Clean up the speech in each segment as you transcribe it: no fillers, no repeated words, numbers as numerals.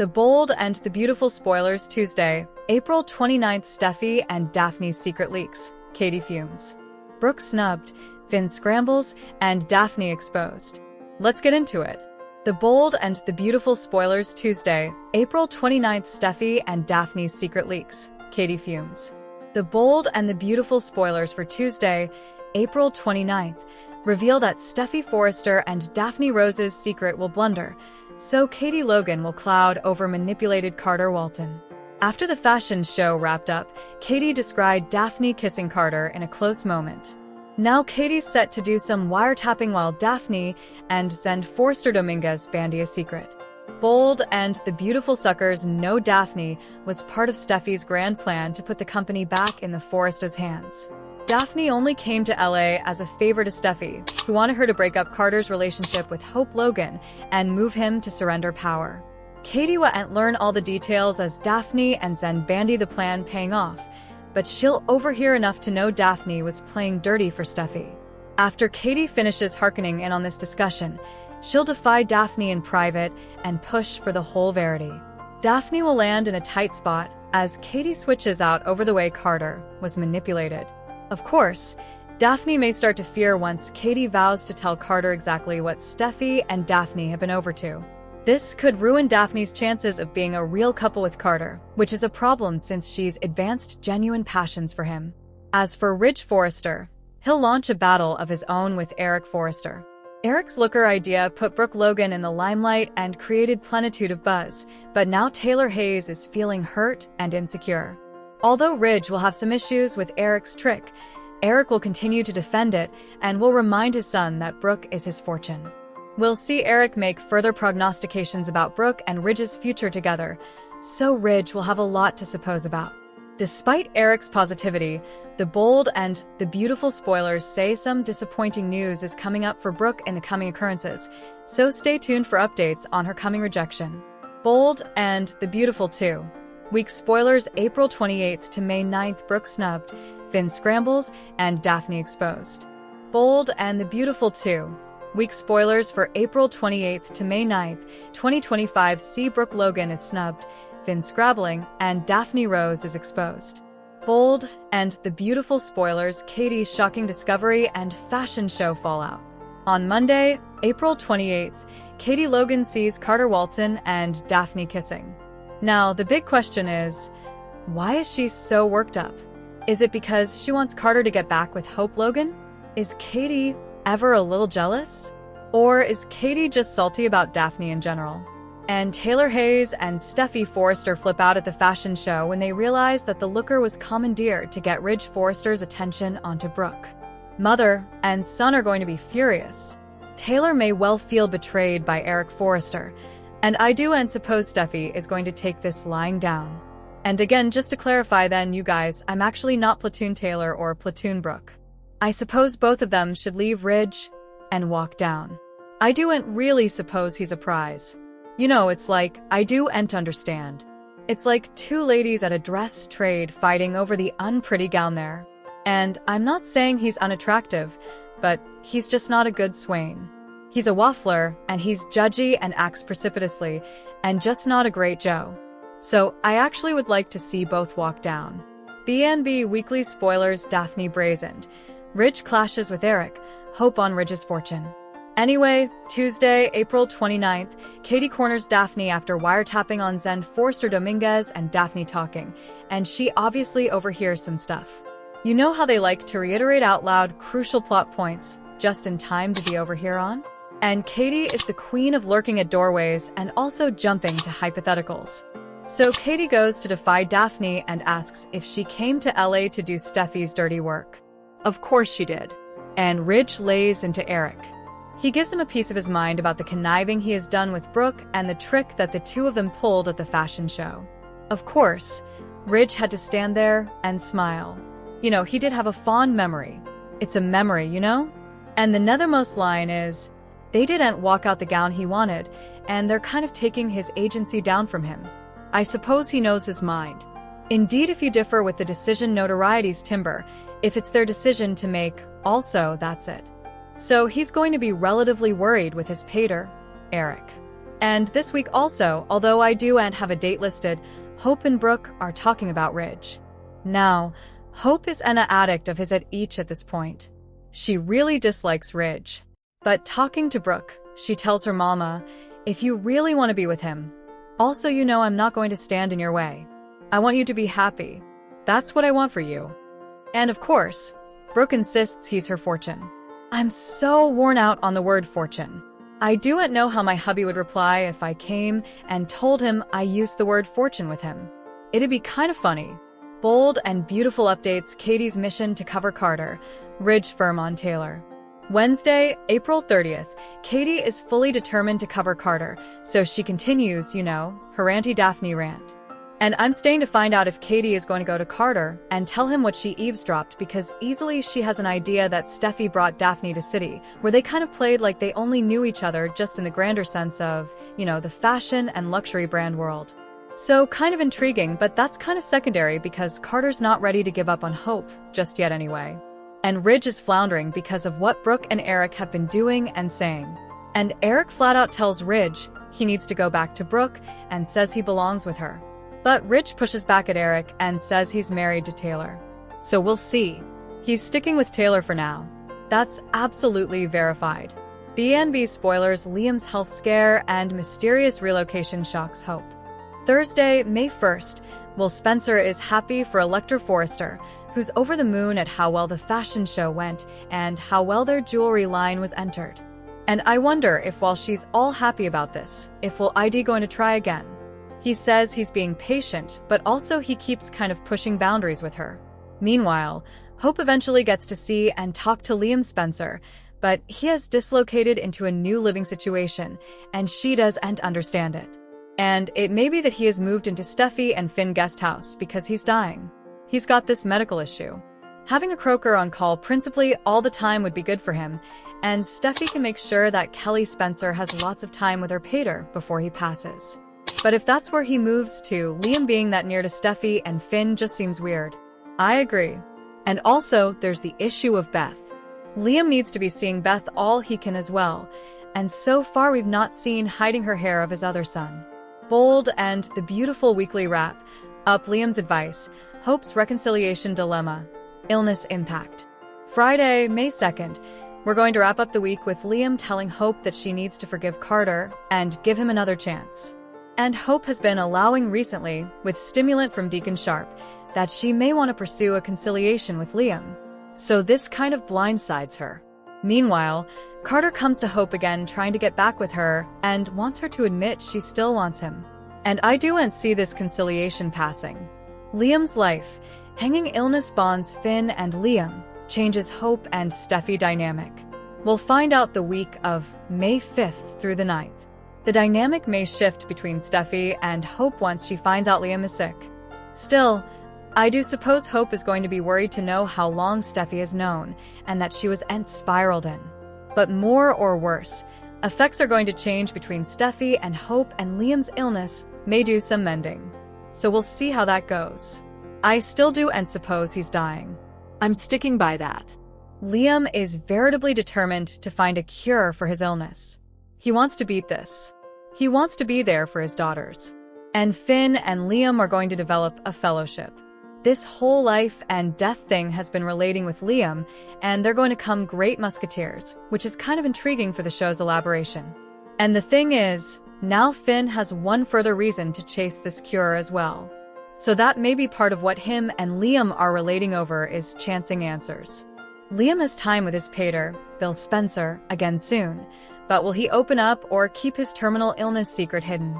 The Bold and the Beautiful spoilers Tuesday, April 29th. Steffy and Daphne's secret leaks. Katie fumes. Brooke snubbed, Finn scrambles, and Daphne exposed. Let's get into it. The Bold and the Beautiful spoilers Tuesday, April 29th. Steffy and Daphne's secret leaks. Katie fumes. The Bold and the Beautiful spoilers for Tuesday, April 29th, reveal that Steffy Forrester and Daphne Rose's secret will blunder, so Katie Logan will cloud over manipulated Carter Walton. After the fashion show wrapped up, Katie described Daphne kissing Carter in a close moment. Now Katie's set to do some wiretapping while Daphne and Zen Forrester Dominguez bandy a secret. Bold and the Beautiful suckers know Daphne was part of Steffi's grand plan to put the company back in the Forresters' hands. Daphne only came to LA as a favor to Steffy, who wanted her to break up Carter's relationship with Hope Logan and move him to surrender power. Katie won't learn all the details as Daphne and Zen bandy the plan paying off, but she'll overhear enough to know Daphne was playing dirty for Steffy. After Katie finishes hearkening in on this discussion, she'll defy Daphne in private and push for the whole verity. Daphne will land in a tight spot as Katie switches out over the way Carter was manipulated. Of course, Daphne may start to fear once Katie vows to tell Carter exactly what Steffy and Daphne have been over to. This could ruin Daphne's chances of being a real couple with Carter, which is a problem since she's advanced genuine passions for him. As for Ridge Forrester, he'll launch a battle of his own with Eric Forrester. Eric's looker idea put Brooke Logan in the limelight and created plenitude of buzz, but now Taylor Hayes is feeling hurt and insecure. Although Ridge will have some issues with Eric's trick, Eric will continue to defend it and will remind his son that Brooke is his fortune. We'll see Eric make further prognostications about Brooke and Ridge's future together, so Ridge will have a lot to suppose about. Despite Eric's positivity, the Bold and the Beautiful spoilers say some disappointing news is coming up for Brooke in the coming occurrences, so stay tuned for updates on her coming rejection. Bold and the Beautiful 2. Week spoilers April 28th to May 9th. Brooke snubbed, Finn scrambles, and Daphne exposed. Bold and the Beautiful 2. Week spoilers for April 28th to May 9th, 2025. See Brooke Logan is snubbed, Finn scrabbling, and Daphne Rose is exposed. Bold and the Beautiful spoilers Katie's shocking discovery and fashion show fallout. On Monday, April 28th, Katie Logan sees Carter Walton and Daphne kissing. Now, the big question is, why is she so worked up? Is it because she wants Carter to get back with Hope Logan? Is Katie ever a little jealous? Or is Katie just salty about Daphne in general? And Taylor Hayes and Steffy Forrester flip out at the fashion show when they realize that the looker was commandeered to get Ridge Forrester's attention onto Brooke. Mother and son are going to be furious. Taylor may well feel betrayed by Eric Forrester, and I do and suppose Steffy is going to take this lying down. And again, just to clarify then, you guys, I'm actually not Platoon Taylor or Platoon Brooke. I suppose both of them should leave Ridge and walk down. I do really suppose he's a prize. You know, it's like, I do understand. It's like two ladies at a dress trade fighting over the unpretty gown there. And I'm not saying he's unattractive, but he's just not a good swain. He's a waffler, and he's judgy and acts precipitously, and just not a great Joe. So, I actually would like to see both walk down. BNB Weekly spoilers Daphne brazened. Ridge clashes with Eric, hope on Ridge's fortune. Anyway, Tuesday, April 29th, Katie corners Daphne after wiretapping on Zen Forrester Dominguez and Daphne talking, and she obviously overhears some stuff. You know how they like to reiterate out loud crucial plot points, just in time to be overheard on? And Katie is the queen of lurking at doorways and also jumping to hypotheticals. So Katie goes to defy Daphne and asks if she came to LA to do Steffi's dirty work. Of course she did. And Ridge lays into Eric. He gives him a piece of his mind about the conniving he has done with Brooke and the trick that the two of them pulled at the fashion show. Of course, Ridge had to stand there and smile. You know, he did have a fond memory. It's a memory, you know? And the nethermost line is, they didn't walk out the gown he wanted, and they're kind of taking his agency down from him. I suppose he knows his mind. Indeed, if you differ with the decision notoriety's timber, if it's their decision to make, also, that's it. So he's going to be relatively worried with his pater, Eric. And this week also, although I do and have a date listed, Hope and Brooke are talking about Ridge. Now, Hope is an addict of his at each at this point. She really dislikes Ridge. But talking to Brooke, she tells her mama, if you really want to be with him, also you know I'm not going to stand in your way. I want you to be happy. That's what I want for you. And of course, Brooke insists he's her fortune. I'm so worn out on the word fortune. I don't know how my hubby would reply if I came and told him I used the word fortune with him. It'd be kind of funny. Bold and beautiful updates Katie's mission to cover Carter, Ridge firm on Taylor. Wednesday, April 30th, Katie is fully determined to cover Carter, so she continues, her Auntie Daphne rant. And I'm staying to find out if Katie is going to go to Carter and tell him what she eavesdropped, because easily she has an idea that Steffy brought Daphne to City, where they kind of played like they only knew each other just in the grander sense of, the fashion and luxury brand world. So kind of intriguing, but that's kind of secondary because Carter's not ready to give up on Hope, just yet anyway. And Ridge is floundering because of what Brooke and Eric have been doing and saying. And Eric flat out tells Ridge he needs to go back to Brooke and says he belongs with her. But Ridge pushes back at Eric and says he's married to Taylor. So we'll see. He's sticking with Taylor for now. That's absolutely verified. BNB spoilers Liam's health scare and mysterious relocation shocks Hope. Thursday, May 1st, Will Spencer is happy for Electra Forrester, who's over the moon at how well the fashion show went and how well their jewelry line was entered. And I wonder if while she's all happy about this, if Will ID going to try again. He says he's being patient, but also he keeps kind of pushing boundaries with her. Meanwhile, Hope eventually gets to see and talk to Liam Spencer, but he has dislocated into a new living situation, and she doesn't understand it. And it may be that he has moved into Steffy and Finn guest house because he's dying. He's got this medical issue. Having a croaker on call principally all the time would be good for him, and Steffy can make sure that Kelly Spencer has lots of time with her pater before he passes. But if that's where he moves to, Liam being that near to Steffy and Finn just seems weird. I agree. And also, there's the issue of Beth. Liam needs to be seeing Beth all he can as well, and so far we've not seen hiding her hair of his other son. Bold and the beautiful weekly wrap up Liam's advice, Hope's reconciliation dilemma, illness impact. Friday, May 2nd, we're going to wrap up the week with Liam telling Hope that she needs to forgive Carter and give him another chance. And Hope has been allowing recently, with stimulant from Deacon Sharp, that she may want to pursue a conciliation with Liam. So this kind of blindsides her. Meanwhile, Carter comes to Hope again trying to get back with her and wants her to admit she still wants him. And I don't see this conciliation passing. Liam's life, hanging illness bonds Finn and Liam, changes Hope and Steffy dynamic. We'll find out the week of May 5th through the 9th. The dynamic may shift between Steffy and Hope once she finds out Liam is sick. Still, I do suppose Hope is going to be worried to know how long Steffy has known and that she was spiraled in. But more or worse, effects are going to change between Steffy and Hope, and Liam's illness may do some mending. So we'll see how that goes. I still do and suppose he's dying. I'm sticking by that. Liam is veritably determined to find a cure for his illness. He wants to beat this. He wants to be there for his daughters. And Finn and Liam are going to develop a fellowship. This whole life and death thing has been relating with Liam, and they're going to come great musketeers, which is kind of intriguing for the show's elaboration. And the thing is, now Finn has one further reason to chase this cure as well. So that may be part of what him and Liam are relating over is chancing answers. Liam has time with his pater, Bill Spencer, again soon, but will he open up or keep his terminal illness secret hidden?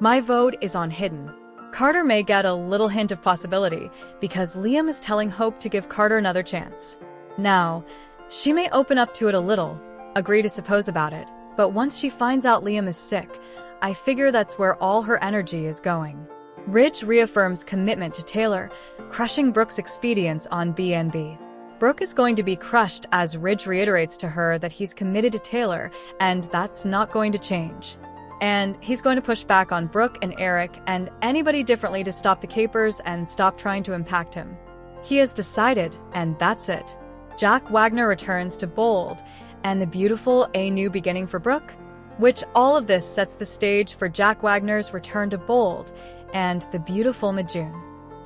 My vote is on hidden. Carter may get a little hint of possibility because Liam is telling Hope to give Carter another chance. Now, she may open up to it a little, agree to suppose about it, but once she finds out Liam is sick, I figure that's where all her energy is going. Ridge reaffirms commitment to Taylor, crushing Brooke's expedience on BNB. Brooke is going to be crushed as Ridge reiterates to her that he's committed to Taylor, and that's not going to change. And he's going to push back on Brooke and Eric and anybody differently to stop the capers and stop trying to impact him. He has decided, and that's it. Jack Wagner returns to Bold, and the beautiful A new beginning for Brooke? which all of this sets the stage for Jack Wagner's return to Bold and the beautiful Majun.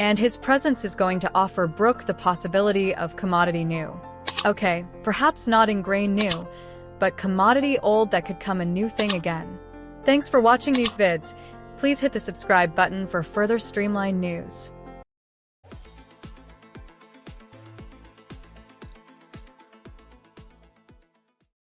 And his presence is going to offer Brooke the possibility of commodity new. Okay, perhaps not in grain new, but commodity old that could come a new thing again. Thanks for watching these vids. Please hit the subscribe button for further streamlined news.